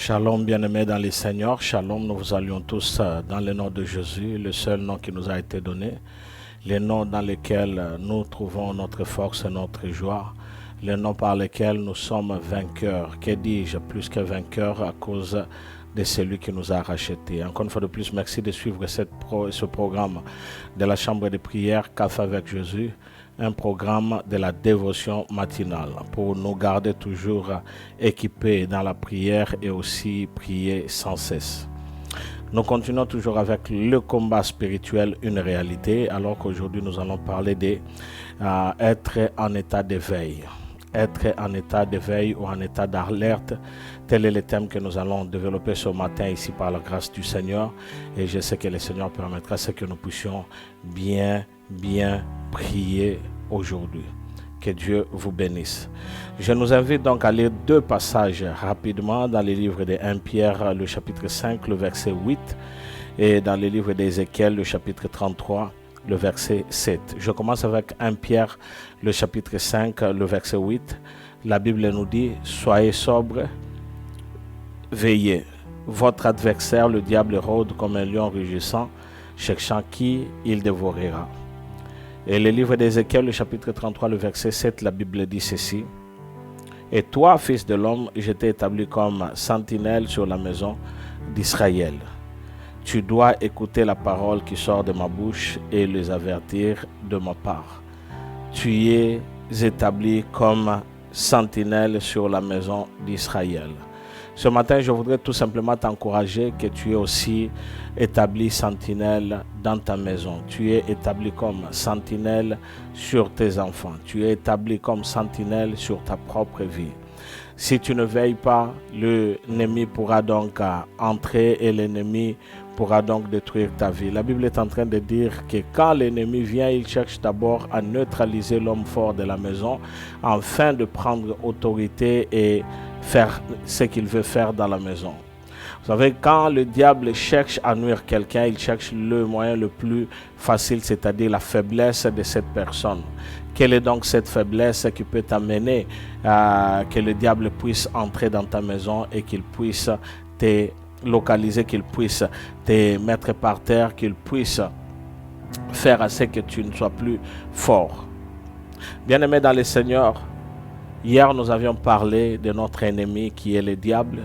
Shalom bien-aimés dans les Seigneurs, Shalom, nous vous saluons tous dans le nom de Jésus, le seul nom qui nous a été donné, le nom dans lequel nous trouvons notre force et notre joie, le nom par lequel nous sommes vainqueurs, que dis-je, plus que vainqueurs à cause de celui qui nous a rachetés. Encore une fois de plus, merci de suivre ce programme de la chambre de prière Café avec Jésus, un programme de la dévotion matinale pour nous garder toujours équipés dans la prière et aussi prier sans cesse. Nous continuons toujours avec le combat spirituel, une réalité, alors qu'aujourd'hui nous allons parler d'être en état d'éveil. Être en état d'éveil ou en état d'alerte, tel est le thème que nous allons développer ce matin ici par la grâce du Seigneur. Et je sais que le Seigneur permettra que nous puissions bien prier aujourd'hui. Que Dieu vous bénisse. Je nous invite donc à lire deux passages rapidement dans le livre de 1 Pierre, le chapitre 5, le verset 8, et dans le livre d'Ézéchiel, le chapitre 33, le verset 7. Je commence avec 1 Pierre, le chapitre 5, le verset 8. La Bible nous dit « Soyez sobres, veillez. Votre adversaire, le diable, rôde comme un lion rugissant, cherchant qui il dévorera. » Et le livre d'Ézéchiel, le chapitre 33, le verset 7, la Bible dit ceci. « Et toi, fils de l'homme, je t'ai établi comme sentinelle sur la maison d'Israël. Tu dois écouter la parole qui sort de ma bouche et les avertir de ma part. Tu es établi comme sentinelle sur la maison d'Israël. » Ce matin, je voudrais tout simplement t'encourager que tu es aussi établi sentinelle dans ta maison. Tu es établi comme sentinelle sur tes enfants. Tu es établi comme sentinelle sur ta propre vie. Si tu ne veilles pas, l'ennemi pourra donc entrer et l'ennemi pourra donc détruire ta vie. La Bible est en train de dire que quand l'ennemi vient, il cherche d'abord à neutraliser l'homme fort de la maison afin de prendre autorité et faire ce qu'il veut faire dans la maison. Vous savez, quand le diable cherche à nuire quelqu'un, il cherche le moyen le plus facile, c'est-à-dire la faiblesse de cette personne. Quelle est donc cette faiblesse qui peut t'amener à que le diable puisse entrer dans ta maison et qu'il puisse te localiser, qu'il puisse te mettre par terre, qu'il puisse faire à ce que tu ne sois plus fort. Bien-aimés dans le Seigneur, hier nous avions parlé de notre ennemi qui est le diable,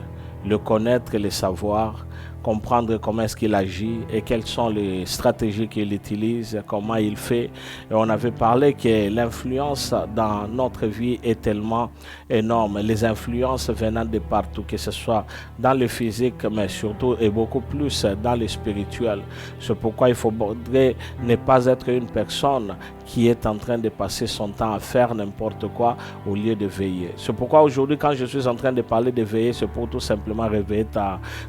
le connaître et le savoir, comprendre comment est-ce qu'il agit et quelles sont les stratégies qu'il utilise, comment il fait. Et on avait parlé que l'influence dans notre vie est tellement énorme. Les influences venant de partout, que ce soit dans le physique, mais surtout et beaucoup plus dans le spirituel. C'est pourquoi il faudrait ne pas être une personne qui est en train de passer son temps à faire n'importe quoi au lieu de veiller. C'est pourquoi aujourd'hui, quand je suis en train de parler de veiller, c'est pour tout simplement réveiller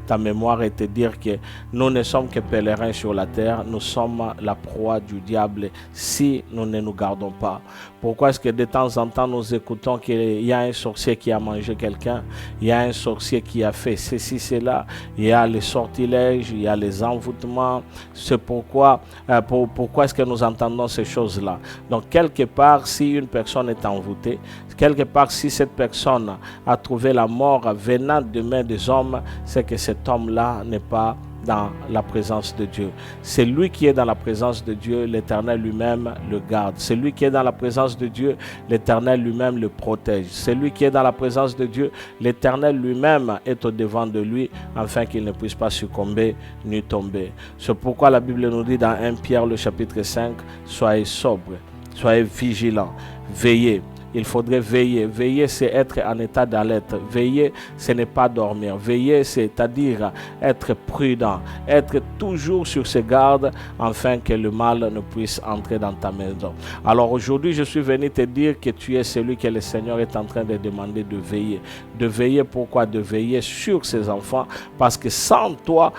ta mémoire et te dire que nous ne sommes que pèlerins sur la terre, nous sommes la proie du diable si nous ne nous gardons pas. Pourquoi est-ce que de temps en temps nous écoutons qu'il y a un sorcier qui a mangé quelqu'un, il y a un sorcier qui a fait ceci, cela, il y a les sortilèges, il y a les envoûtements. C'est pourquoi est-ce que nous entendons ces choses-là? Donc quelque part, si une personne est envoûtée, quelque part, si cette personne a trouvé la mort venant de main des hommes, c'est que cet homme-là n'est pas dans la présence de Dieu. C'est lui qui est dans la présence de Dieu, l'Éternel lui-même le garde. C'est lui qui est dans la présence de Dieu, l'Éternel lui-même le protège. C'est lui qui est dans la présence de Dieu, l'Éternel lui-même est au devant de lui, afin qu'il ne puisse pas succomber ni tomber. C'est pourquoi la Bible nous dit dans 1 Pierre le chapitre 5, soyez sobres, soyez vigilants, veillez. Il faudrait veiller. Veiller, c'est être en état d'alerte. Veiller, ce n'est pas dormir. Veiller, c'est-à-dire être prudent, être toujours sur ses gardes, afin que le mal ne puisse entrer dans ta maison. Alors aujourd'hui, je suis venu te dire que tu es celui que le Seigneur est en train de demander de veiller. De veiller, pourquoi? De veiller sur ses enfants, parce que sans toi,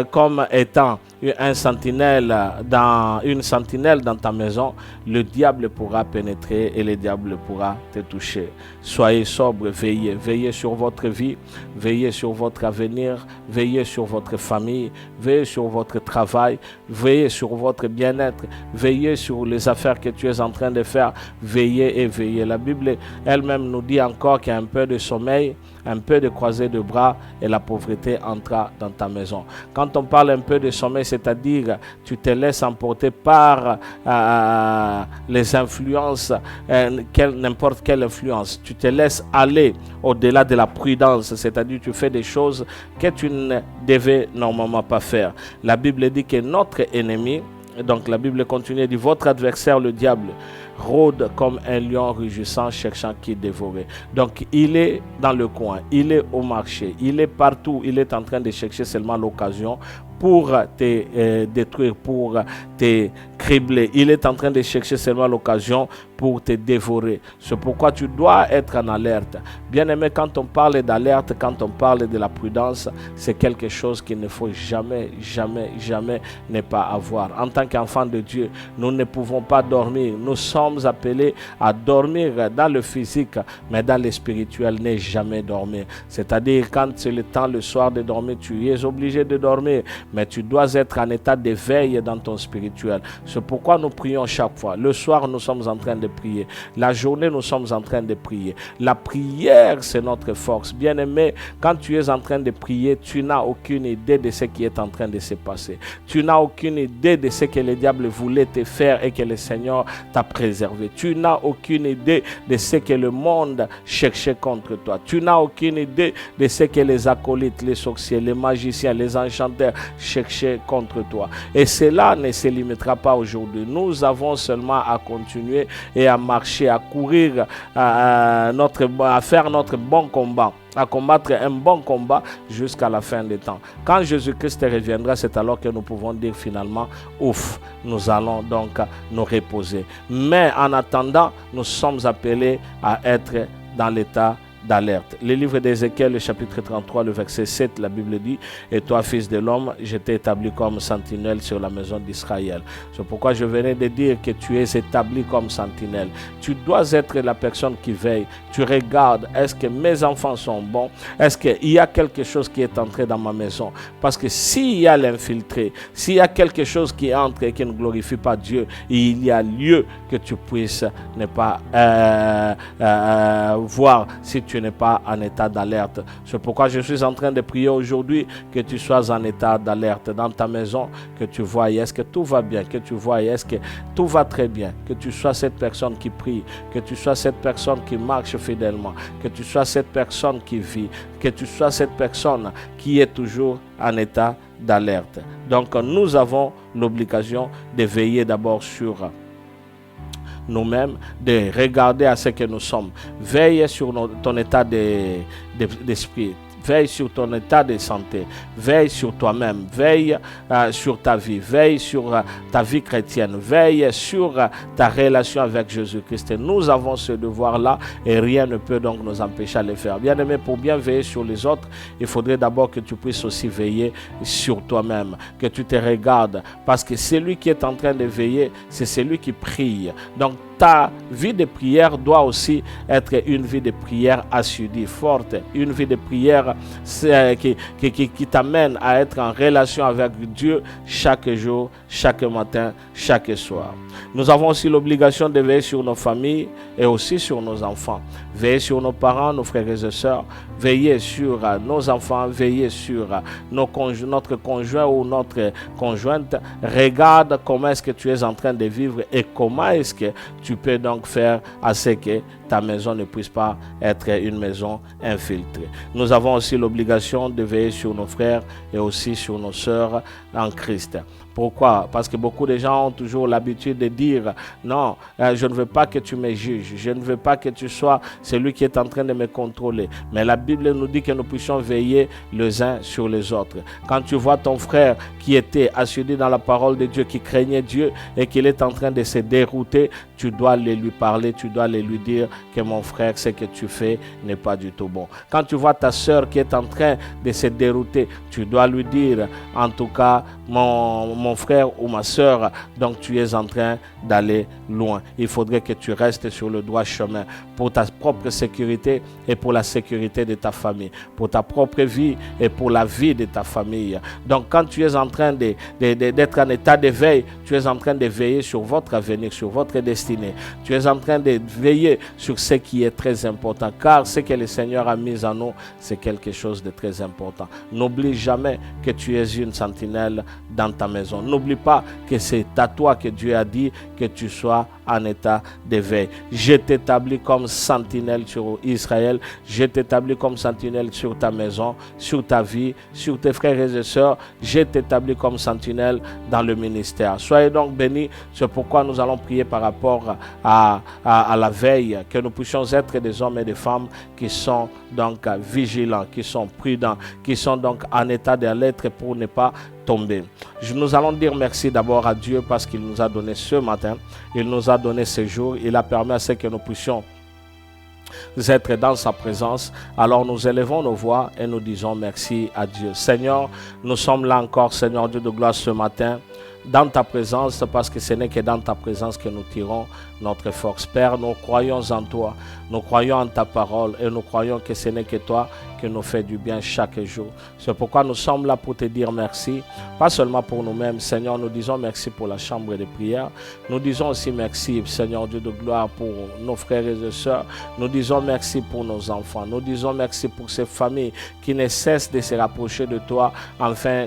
comme étant une sentinelle dans ta maison, le diable pourra pénétrer et le diable pourra te toucher. Soyez sobres, veillez. Veillez sur votre vie, veillez sur votre avenir, veillez sur votre famille, veillez sur votre travail, veillez sur votre bien-être, veillez sur les affaires que tu es en train de faire, veillez et veillez. La Bible elle-même nous dit encore qu'il y a un peu de sommeil un peu de croisée de bras et la pauvreté entra dans ta maison. Quand on parle un peu de sommeil, c'est-à-dire tu te laisses emporter par les influences, n'importe quelle influence. Tu te laisses aller au-delà de la prudence, c'est-à-dire tu fais des choses que tu ne devais normalement pas faire. La Bible dit que notre ennemi, donc la Bible continue, dit votre adversaire le diable rôde comme un lion rugissant cherchant qui dévorer. Donc il est dans le coin, il est au marché, il est partout, il est en train de chercher seulement l'occasion pour te détruire, pour te cribler. Il est en train de chercher seulement l'occasion pour te dévorer. C'est pourquoi tu dois être en alerte. Bien aimé, quand on parle d'alerte, quand on parle de la prudence, c'est quelque chose qu'il ne faut jamais, jamais, jamais ne pas avoir. En tant qu'enfant de Dieu, nous ne pouvons pas dormir. Nous sommes appelés à dormir dans le physique, mais dans le spirituel, ne jamais dormir. C'est-à-dire, quand c'est le temps, le soir de dormir, tu es obligé de dormir, mais tu dois être en état de veille dans ton spirituel. C'est pourquoi nous prions chaque fois. Le soir, nous sommes en train de prier. La journée, nous sommes en train de prier. La prière, c'est notre force. Bien-aimé, quand tu es en train de prier, tu n'as aucune idée de ce qui est en train de se passer. Tu n'as aucune idée de ce que le diable voulait te faire et que le Seigneur t'a préservé. Tu n'as aucune idée de ce que le monde cherchait contre toi. Tu n'as aucune idée de ce que les acolytes, les sorciers, les magiciens, les enchanteurs cherchaient contre toi. Et cela ne se limitera pas aujourd'hui. Nous avons seulement à continuer et à marcher, à courir, à faire notre bon combat, à combattre un bon combat jusqu'à la fin des temps. Quand Jésus-Christ reviendra, c'est alors que nous pouvons dire finalement, ouf, nous allons donc nous reposer. Mais en attendant, nous sommes appelés à être dans l'état d'alerte. Le livre d'Ézéchiel, le chapitre 33, le verset 7, la Bible dit, et toi, fils de l'homme, je t'ai établi comme sentinelle sur la maison d'Israël. C'est pourquoi je venais de dire que tu es établi comme sentinelle. Tu dois être la personne qui veille. Tu regardes, est-ce que mes enfants sont bons? Est-ce qu'il y a quelque chose qui est entré dans ma maison? Parce que s'il y a l'infiltré, s'il y a quelque chose qui entre et qui ne glorifie pas Dieu, il y a lieu que tu puisses ne pas voir si tu n'es pas en état d'alerte. C'est pourquoi je suis en train de prier aujourd'hui que tu sois en état d'alerte dans ta maison, que tu vois est-ce que tout va bien, que tu vois est-ce que tout va très bien, que tu sois cette personne qui prie, que tu sois cette personne qui marche fidèlement, que tu sois cette personne qui vit, que tu sois cette personne qui est toujours en état d'alerte. Donc nous avons l'obligation de veiller d'abord sur nous-mêmes, de regarder à ce que nous sommes. Veille sur ton état d'esprit. Veille sur ton état de santé, veille sur toi-même, veille sur ta vie, veille sur ta vie chrétienne, veille sur ta relation avec Jésus-Christ. Nous avons ce devoir-là et rien ne peut donc nous empêcher de le faire. Bien aimé, pour bien veiller sur les autres, il faudrait d'abord que tu puisses aussi veiller sur toi-même, que tu te regardes, parce que celui qui est en train de veiller, c'est celui qui prie. Donc, ta vie de prière doit aussi être une vie de prière assidue, forte, une vie de prière qui t'amène à être en relation avec Dieu chaque jour, chaque matin, chaque soir. Nous avons aussi l'obligation de veiller sur nos familles et aussi sur nos enfants. Veiller sur nos parents, nos frères et sœurs, veiller sur nos enfants, veiller sur notre conjoint ou notre conjointe. Regarde comment est-ce que tu es en train de vivre et comment est-ce que tu peux donc faire à ce que ta maison ne puisse pas être une maison infiltrée. Nous avons aussi l'obligation de veiller sur nos frères et aussi sur nos sœurs en Christ. Pourquoi? Parce que beaucoup de gens ont toujours l'habitude de dire non, je ne veux pas que tu me juges, je ne veux pas que tu sois celui qui est en train de me contrôler. Mais la Bible nous dit que nous puissions veiller les uns sur les autres. Quand tu vois ton frère qui était assidû dans la parole de Dieu, qui craignait Dieu et qu'il est en train de se dérouter, tu dois lui parler, tu dois lui dire que mon frère, ce que tu fais n'est pas du tout bon. Quand tu vois ta sœur qui est en train de se dérouter, tu dois lui dire, en tout cas, mon frère ou ma soeur, donc tu es en train d'aller loin. Il faudrait que tu restes sur le droit chemin pour ta propre sécurité et pour la sécurité de ta famille, pour ta propre vie et pour la vie de ta famille. Donc quand tu es en train d'être en état d'éveil, tu es en train de veiller sur votre avenir, sur votre destinée. Tu es en train de veiller sur ce qui est très important, car ce que le Seigneur a mis en nous, c'est quelque chose de très important. N'oublie jamais que tu es une sentinelle dans ta maison. N'oublie pas que c'est à toi que Dieu a dit que tu sois en état d'éveil. Je t'établis comme sentinelle sur Israël. Je t'établis comme sentinelle sur ta maison, sur ta vie, sur tes frères et sœurs. Je t'établis comme sentinelle dans le ministère. Soyez donc bénis. C'est pourquoi nous allons prier par rapport à la veille, que nous puissions être des hommes et des femmes qui sont donc vigilants, qui sont prudents, qui sont donc en état d'alerte pour ne pas tomber. Nous allons dire merci d'abord à Dieu parce qu'il nous a donné ce matin, il nous a donné ce jour, il a permis à ce que nous puissions être dans sa présence. Alors nous élevons nos voix et nous disons merci à Dieu. Seigneur, nous sommes là encore, Seigneur Dieu de gloire, ce matin dans ta présence, parce que ce n'est que dans ta présence que nous tirons notre force. Père, nous croyons en toi, nous croyons en ta parole et nous croyons que ce n'est que toi qui nous fait du bien chaque jour. C'est pourquoi nous sommes là pour te dire merci, pas seulement pour nous-mêmes, Seigneur, nous disons merci pour la chambre de prière, nous disons aussi merci, Seigneur Dieu de gloire, pour nos frères et sœurs, nous disons merci pour nos enfants, nous disons merci pour ces familles qui ne cessent de se rapprocher de toi, afin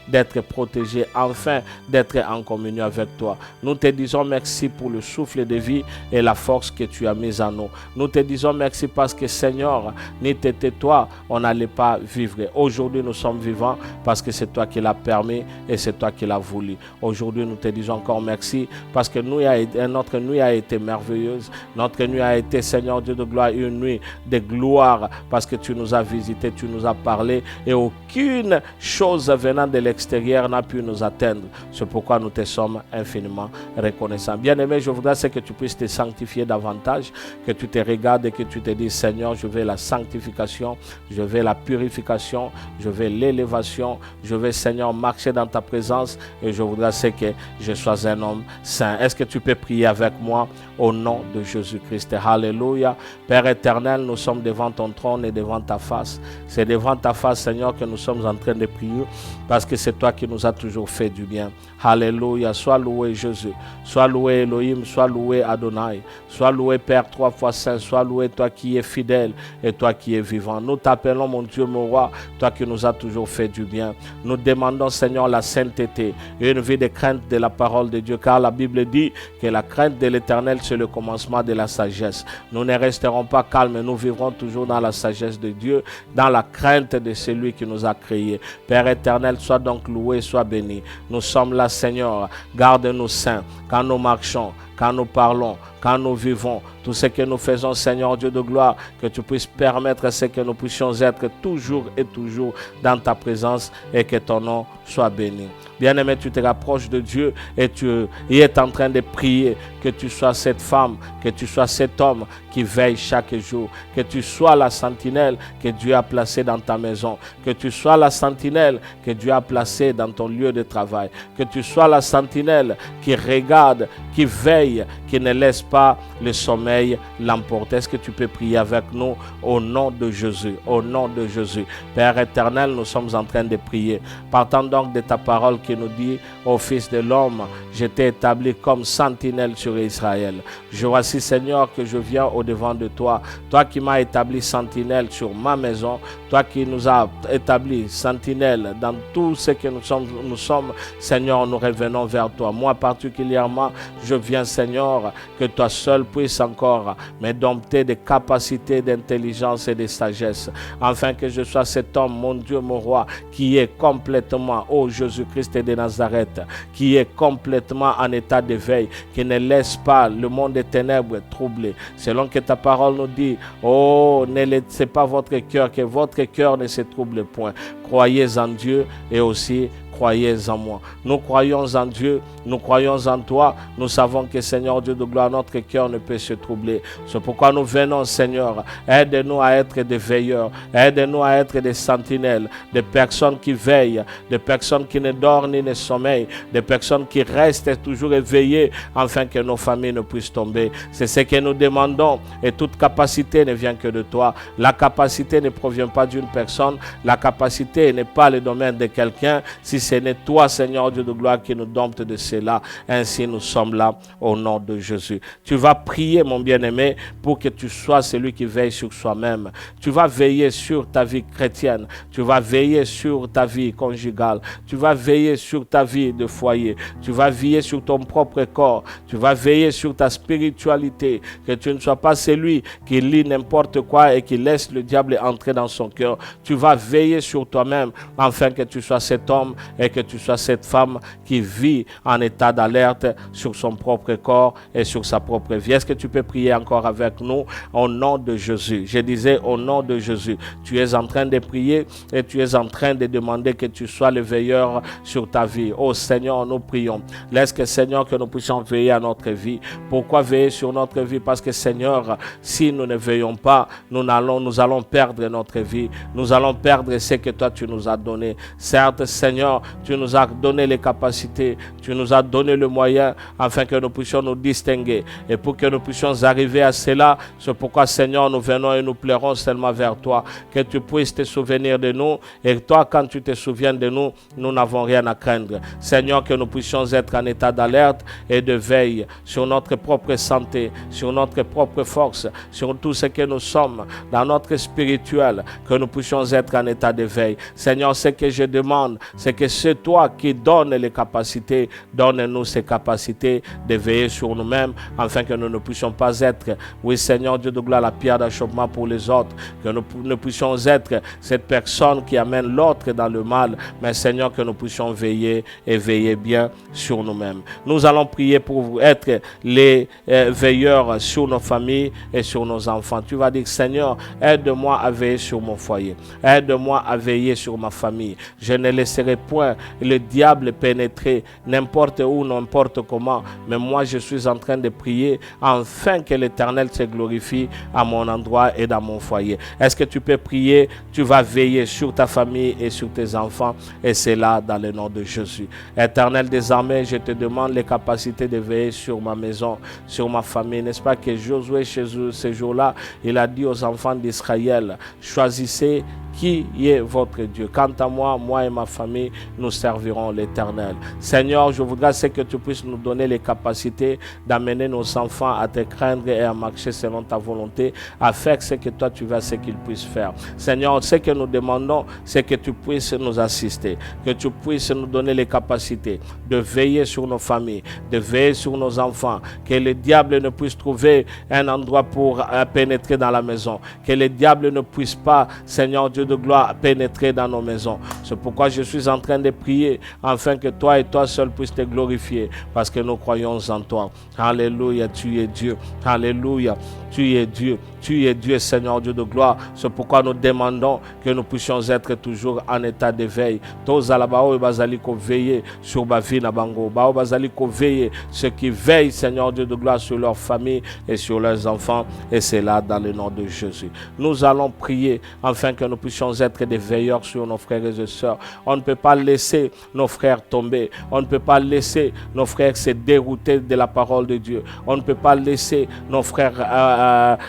d'être protégées, enfin d'être en communion avec toi. Nous te disons merci pour le souffle de vie et la force que tu as mise en nous. Nous te disons merci parce que, Seigneur, n'était toi, on n'allait pas vivre. Aujourd'hui, nous sommes vivants parce que c'est toi qui l'as permis et c'est toi qui l'as voulu. Aujourd'hui, nous te disons encore merci parce que notre nuit a été merveilleuse. Notre nuit a été, Seigneur Dieu de gloire, une nuit de gloire parce que tu nous as visités, tu nous as parlé et aucune chose venant de l'extérieur n'a pu nous atteindre. C'est pourquoi nous te sommes infiniment reconnaissants. Bien-aimé, je voudrais que tu puisses te sanctifier davantage, que tu te regardes et que tu te dises, Seigneur, je veux la sanctification, je veux la purification, je veux l'élévation, je veux, Seigneur, marcher dans ta présence et je voudrais que je sois un homme saint. Est-ce que tu peux prier avec moi au nom de Jésus-Christ? Alléluia. Père éternel, nous sommes devant ton trône et devant ta face. C'est devant ta face, Seigneur, que nous sommes en train de prier parce que c'est toi qui nous as toujours fait du bien. Alléluia. Sois loué Jésus. Sois loué Elohim. Sois loué Adonai. Sois loué Père 3 fois Saint. Sois loué toi qui es fidèle et toi qui es vivant. Nous t'appelons mon Dieu, mon roi, toi qui nous as toujours fait du bien. Nous demandons, Seigneur, la sainteté et une vie de crainte de la parole de Dieu, car la Bible dit que la crainte de l'Éternel, c'est le commencement de la sagesse. Nous ne resterons pas calmes, nous vivrons toujours dans la sagesse de Dieu, dans la crainte de celui qui nous a créés. Père éternel, sois donc loué, sois béni. Nous sommes là, Seigneur, garde-nous saints quand nous marchons, quand nous parlons, quand nous vivons, tout ce que nous faisons, Seigneur Dieu de gloire, que tu puisses permettre à ce que nous puissions être toujours et toujours dans ta présence et que ton nom soit béni. Bien-aimé, tu te rapproches de Dieu et tu es en train de prier que tu sois cette femme, que tu sois cet homme qui veille chaque jour, que tu sois la sentinelle que Dieu a placée dans ta maison, que tu sois la sentinelle que Dieu a placée dans ton lieu de travail, que tu sois la sentinelle qui regarde, qui veille, qui ne laisse pas le sommeil l'emporter. Est-ce que tu peux prier avec nous au nom de Jésus, au nom de Jésus? Père éternel, nous sommes en train de prier. Partant donc de ta parole qui nous dit, ô Fils de l'homme, je t'ai établi comme sentinelle sur Israël. Je voici, Seigneur, que je viens au-devant de toi. Toi qui m'as établi sentinelle sur ma maison, toi qui nous as établi sentinelle dans tout ce que nous sommes, Seigneur, nous revenons vers toi. Moi particulièrement, je viens, Seigneur, que toi seul puisses encore me dompter de capacités d'intelligence et de sagesse, afin que je sois cet homme, mon Dieu, mon roi, qui est complètement, ô Jésus-Christ de Nazareth, qui est complètement en état d'éveil, qui ne laisse pas le monde des ténèbres troubler. Selon que ta parole nous dit, oh, ne laissez pas votre cœur, que votre cœur ne se trouble point. Croyez en Dieu et aussi croyez en moi. Nous croyons en Dieu, nous croyons en toi. Nous savons que, Seigneur Dieu de gloire, notre cœur ne peut se troubler. C'est pourquoi nous venons, Seigneur. Aide-nous à être des veilleurs. Aide-nous à être des sentinelles, des personnes qui veillent, des personnes qui ne dorment ni ne sommeillent, des personnes qui restent toujours éveillées afin que nos familles ne puissent tomber. C'est ce que nous demandons et toute capacité ne vient que de toi. La capacité ne provient pas d'une personne. La capacité n'est pas le domaine de quelqu'un si ce n'est toi, Seigneur Dieu de gloire, qui nous dompte de cela. Ainsi nous sommes là au nom de Jésus. Tu vas prier, mon bien-aimé, pour que tu sois celui qui veille sur soi-même. Tu vas veiller sur ta vie chrétienne. Tu vas veiller sur ta vie conjugale. Tu vas veiller sur ta vie de foyer. Tu vas veiller sur ton propre corps. Tu vas veiller sur ta spiritualité. Que tu ne sois pas celui qui lit n'importe quoi et qui laisse le diable entrer dans son cœur. Tu vas veiller sur toi-même afin que tu sois cet homme et que tu sois cette femme qui vit en état d'alerte sur son propre corps et sur sa propre vie. Est-ce que tu peux prier encore avec nous au nom de Jésus? Je disais au nom de Jésus. Tu es en train de prier et tu es en train de demander que tu sois le veilleur sur ta vie. Oh Seigneur, nous prions. Laisse que, Seigneur, que nous puissions veiller à notre vie. Pourquoi veiller sur notre vie? Parce que, Seigneur, si nous ne veillons pas, nous allons perdre notre vie. Nous allons perdre ce que toi tu nous as donné. Certes, Seigneur, tu nous as donné les capacités, tu nous as donné le moyen afin que nous puissions nous distinguer. Et pour que nous puissions arriver à cela, c'est pourquoi, Seigneur, nous venons et nous pleurons seulement vers toi. Que tu puisses te souvenir de nous. Et toi, quand tu te souviens de nous, nous n'avons rien à craindre. Seigneur, que nous puissions être en état d'alerte et de veille sur notre propre santé, sur notre propre force, sur tout ce que nous sommes, dans notre spirituel, que nous puissions être en état de veille. Seigneur, ce que je demande, c'est que c'est toi qui donnes les capacités, donne-nous ces capacités de veiller sur nous-mêmes, afin que nous ne puissions pas être, oui Seigneur Dieu de gloire, la pierre d'achoppement pour les autres, que nous ne puissions être cette personne qui amène l'autre dans le mal, mais Seigneur, que nous puissions veiller et veiller bien sur nous-mêmes. Nous allons prier pour être les veilleurs sur nos familles et sur nos enfants. Tu vas dire, Seigneur, aide-moi à veiller sur mon foyer. Aide-moi à veiller sur ma famille. Je ne laisserai point le diable pénétrer n'importe où, n'importe comment. Mais moi, je suis en train de prier afin que l'Éternel se glorifie à mon endroit et dans mon foyer. Est-ce que tu peux prier? Tu vas veiller sur ta famille et sur tes enfants. Et c'est là dans le nom de Jésus. Éternel des armées, je te demande les capacités de veiller sur ma maison, sur ma famille. N'est-ce pas que Josué, ce jour-là, il a dit aux enfants d'Israël, choisissez qui est votre Dieu. Quant à moi, moi et ma famille, nous servirons l'Éternel. Seigneur, je voudrais que tu puisses nous donner les capacités d'amener nos enfants à te craindre et à marcher selon ta volonté, à faire ce que toi tu veux, ce qu'ils puissent faire. Seigneur, ce que nous demandons, c'est que tu puisses nous assister, que tu puisses nous donner les capacités de veiller sur nos familles, de veiller sur nos enfants, que le diable ne puisse trouver un endroit pour pénétrer dans la maison, que le diable ne puisse pas, Seigneur Dieu de gloire, pénétrer dans nos maisons. C'est pourquoi je suis en train de prier afin que toi et toi seul puisses te glorifier, parce que nous croyons en toi. Alléluia, tu es Dieu. Alléluia, tu es Dieu. Tu es Dieu, Seigneur Dieu de gloire. C'est pourquoi nous demandons que nous puissions être toujours en état de veille. Tous à la bao et basaliko veiller sur ma vie na bango. Bao basaliko veiller ceux qui veillent, Seigneur Dieu de gloire, sur leur famille et sur leurs enfants. Et c'est là dans le nom de Jésus. Nous allons prier afin que nous puissions être des veilleurs sur nos frères et sœurs. On ne peut pas laisser nos frères tomber. On ne peut pas laisser nos frères se dérouter de la parole de Dieu. On ne peut pas laisser nos frères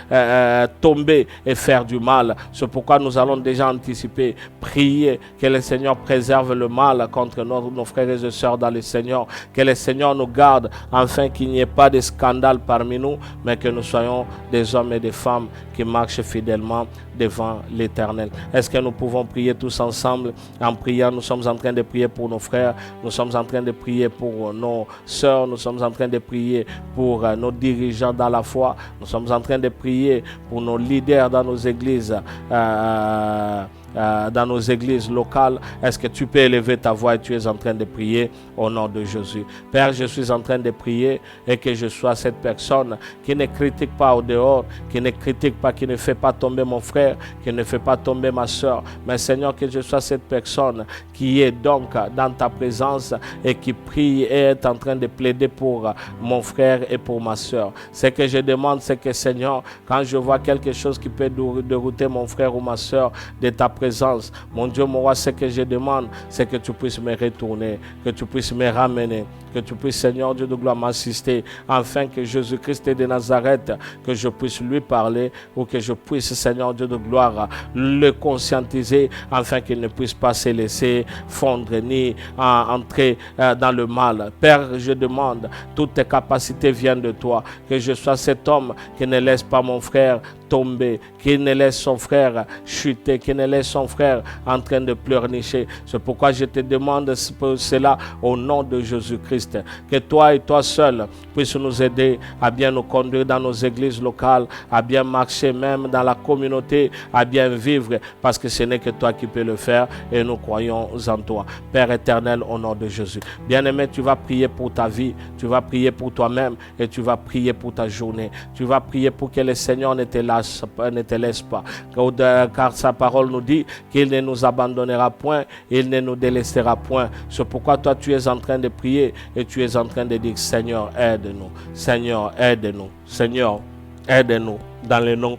tomber et faire du mal. C'est pourquoi nous allons déjà anticiper, prier que le Seigneur préserve le mal contre nos frères et sœurs dans le Seigneur. Que le Seigneur nous garde afin qu'il n'y ait pas de scandale parmi nous, mais que nous soyons des hommes et des femmes qui marchent fidèlement devant l'Éternel. Est-ce que nous pouvons prier tous ensemble? En priant, nous sommes en train de prier pour nos frères, nous sommes en train de prier pour nos sœurs, nous sommes en train de prier pour nos dirigeants dans la foi, nous sommes en train de prier pour nos leaders dans nos églises dans nos églises locales. Est-ce que tu peux élever ta voix et tu es en train de prier au nom de Jésus? Père, je suis en train de prier et que je sois cette personne qui ne critique pas au dehors, qui ne critique pas, qui ne fait pas tomber mon frère, qui ne fait pas tomber ma soeur. Mais Seigneur, que je sois cette personne qui est donc dans ta présence et qui prie et est en train de plaider pour mon frère et pour ma soeur. Ce que je demande, c'est que Seigneur, quand je vois quelque chose qui peut dérouter mon frère ou ma soeur de ta présence, mon Dieu, mon roi, ce que je demande, c'est que tu puisses me retourner, que tu puisses me ramener, que tu puisses, Seigneur Dieu de gloire, m'assister, afin que Jésus-Christ de Nazareth, que je puisse lui parler, ou que je puisse, Seigneur Dieu de gloire, le conscientiser, afin qu'il ne puisse pas se laisser fondre ni entrer dans le mal. Père, je demande, toutes tes capacités viennent de toi, que je sois cet homme qui ne laisse pas mon frère tomber, qui ne laisse son frère chuter, qui ne laisse son frère en train de pleurnicher. C'est pourquoi je te demande cela au nom de Jésus-Christ. Que toi et toi seul puisses nous aider à bien nous conduire dans nos églises locales, à bien marcher même dans la communauté, à bien vivre, parce que ce n'est que toi qui peux le faire et nous croyons en toi. Père éternel, au nom de Jésus. Bien-aimé, tu vas prier pour ta vie, tu vas prier pour toi-même et tu vas prier pour ta journée. Tu vas prier pour que le Seigneur ne te laisse pas. Car sa parole nous dit qu'il ne nous abandonnera point, il ne nous délaissera point. C'est pourquoi toi tu es en train de prier et tu es en train de dire Seigneur, aide-nous. Seigneur, aide-nous. Seigneur, aide-nous dans le nom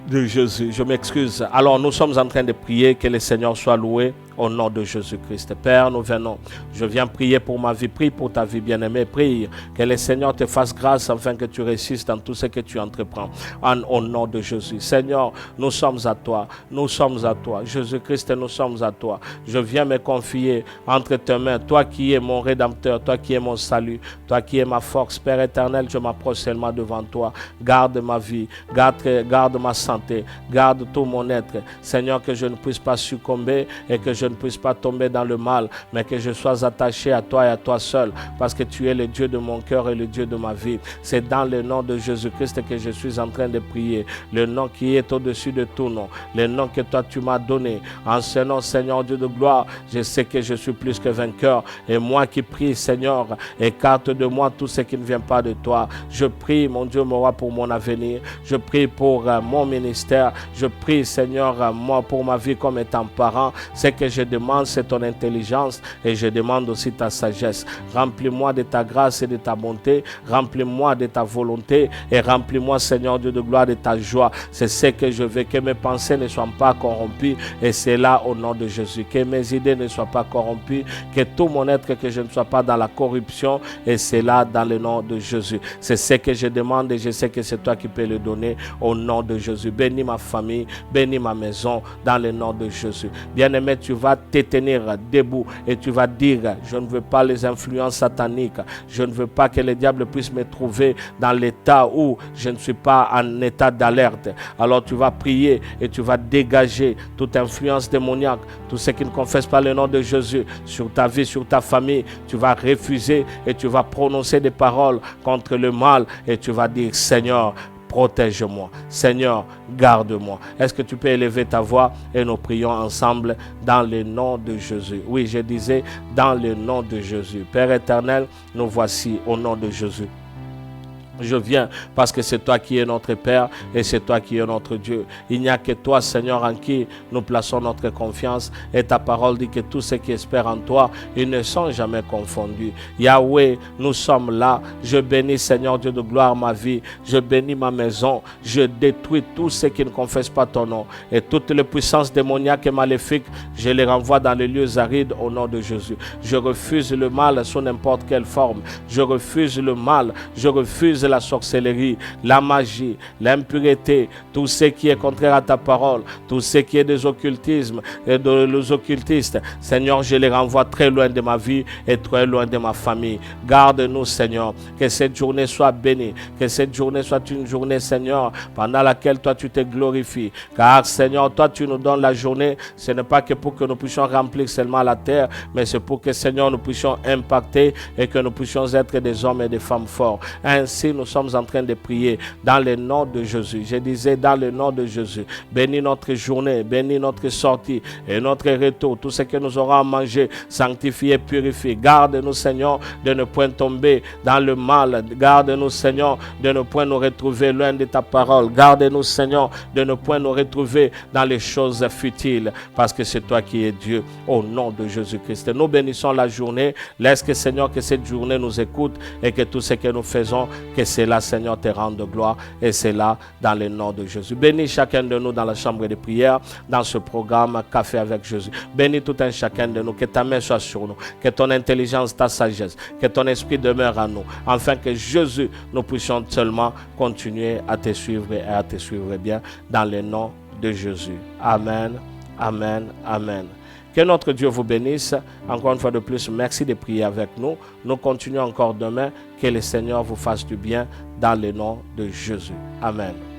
de Jésus. Je m'excuse. Alors nous sommes en train de prier que le Seigneur soit loué au nom de Jésus-Christ. Père, nous venons. Je viens prier pour ma vie. Prie pour ta vie, bien-aimée. Prie que le Seigneur te fasse grâce afin que tu réussisses dans tout ce que tu entreprends. Au nom de Jésus. Seigneur, nous sommes à toi. Nous sommes à toi. Jésus-Christ, nous sommes à toi. Je viens me confier entre tes mains. Toi qui es mon Rédempteur, toi qui es mon salut, toi qui es ma force. Père éternel, je m'approche seulement devant toi. Garde ma vie. Garde ma santé. Garde tout mon être. Seigneur, que je ne puisse pas succomber et que je ne puisse pas tomber dans le mal, mais que je sois attaché à toi et à toi seul, parce que tu es le Dieu de mon cœur et le Dieu de ma vie. C'est dans le nom de Jésus-Christ que je suis en train de prier, le nom qui est au-dessus de tout nom, le nom que toi tu m'as donné. En ce nom, Seigneur Dieu de gloire, je sais que je suis plus que vainqueur, et moi qui prie, Seigneur, écarte de moi tout ce qui ne vient pas de toi. Je prie, mon Dieu, mon roi, pour mon avenir. Je prie pour mon ministère. Je prie, Seigneur, moi pour ma vie comme étant parent. C'est que je demande, c'est ton intelligence, et je demande aussi ta sagesse. Remplis-moi de ta grâce et de ta bonté, remplis-moi de ta volonté, et remplis-moi, Seigneur Dieu de gloire, de ta joie. C'est ce que je veux, que mes pensées ne soient pas corrompues, et c'est là au nom de Jésus. Que mes idées ne soient pas corrompues, que tout mon être, que je ne sois pas dans la corruption, et c'est là dans le nom de Jésus. C'est ce que je demande, et je sais que c'est toi qui peux le donner au nom de Jésus. Bénis ma famille, bénis ma maison dans le nom de Jésus. Bien-aimé, tu vas te tenir debout et tu vas dire, je ne veux pas les influences sataniques, je ne veux pas que le diable puisse me trouver dans l'état où je ne suis pas en état d'alerte. Alors tu vas prier et tu vas dégager toute influence démoniaque, tout ce qui ne confesse pas le nom de Jésus sur ta vie, sur ta famille. Tu vas refuser et tu vas prononcer des paroles contre le mal et tu vas dire, Seigneur, protège-moi. Seigneur, garde-moi. Est-ce que tu peux élever ta voix et nous prions ensemble dans le nom de Jésus? Oui, je disais dans le nom de Jésus. Père éternel, nous voici au nom de Jésus. Je viens parce que c'est toi qui es notre Père et c'est toi qui es notre Dieu. Il n'y a que toi, Seigneur, en qui nous plaçons notre confiance. Et ta parole dit que tous ceux qui espèrent en toi, ils ne sont jamais confondus. Yahweh, nous sommes là. Je bénis, Seigneur Dieu de gloire, ma vie. Je bénis ma maison. Je détruis tous ceux qui ne confessent pas ton nom. Et toutes les puissances démoniaques et maléfiques, je les renvoie dans les lieux arides au nom de Jésus. Je refuse le mal sous n'importe quelle forme. Je refuse le mal. Je refuse la sorcellerie, la magie, l'impureté, tout ce qui est contraire à ta parole, tout ce qui est des occultismes et des occultistes. Seigneur, je les renvoie très loin de ma vie et très loin de ma famille. Garde-nous, Seigneur, que cette journée soit bénie, que cette journée soit une journée, Seigneur, pendant laquelle toi tu te glorifies. Car, Seigneur, toi tu nous donnes la journée, ce n'est pas que pour que nous puissions remplir seulement la terre, mais c'est pour que, Seigneur, nous puissions impacter et que nous puissions être des hommes et des femmes forts. Ainsi, nous sommes en train de prier dans le nom de Jésus. Je disais dans le nom de Jésus. Bénis notre journée, bénis notre sortie et notre retour. Tout ce que nous aurons à manger, sanctifié, purifié. Garde-nous, Seigneur, de ne point tomber dans le mal. Garde-nous, Seigneur, de ne point nous retrouver loin de ta parole. Garde-nous, Seigneur, de ne point nous retrouver dans les choses futiles, parce que c'est toi qui es Dieu. Au nom de Jésus-Christ, nous bénissons la journée. Laisse que, Seigneur, que cette journée nous écoute et que tout ce que nous faisons, que cela, Seigneur, te rende gloire, et c'est là dans le nom de Jésus. Bénis chacun de nous dans la chambre de prière, dans ce programme Café avec Jésus. Bénis tout un chacun de nous, que ta main soit sur nous, que ton intelligence, ta sagesse, que ton esprit demeure en nous, afin que Jésus, nous puissions seulement continuer à te suivre et à te suivre bien, dans le nom de Jésus. Amen, amen, amen. Que notre Dieu vous bénisse. Encore une fois de plus, merci de prier avec nous. Nous continuons encore demain. Que le Seigneur vous fasse du bien dans le nom de Jésus. Amen.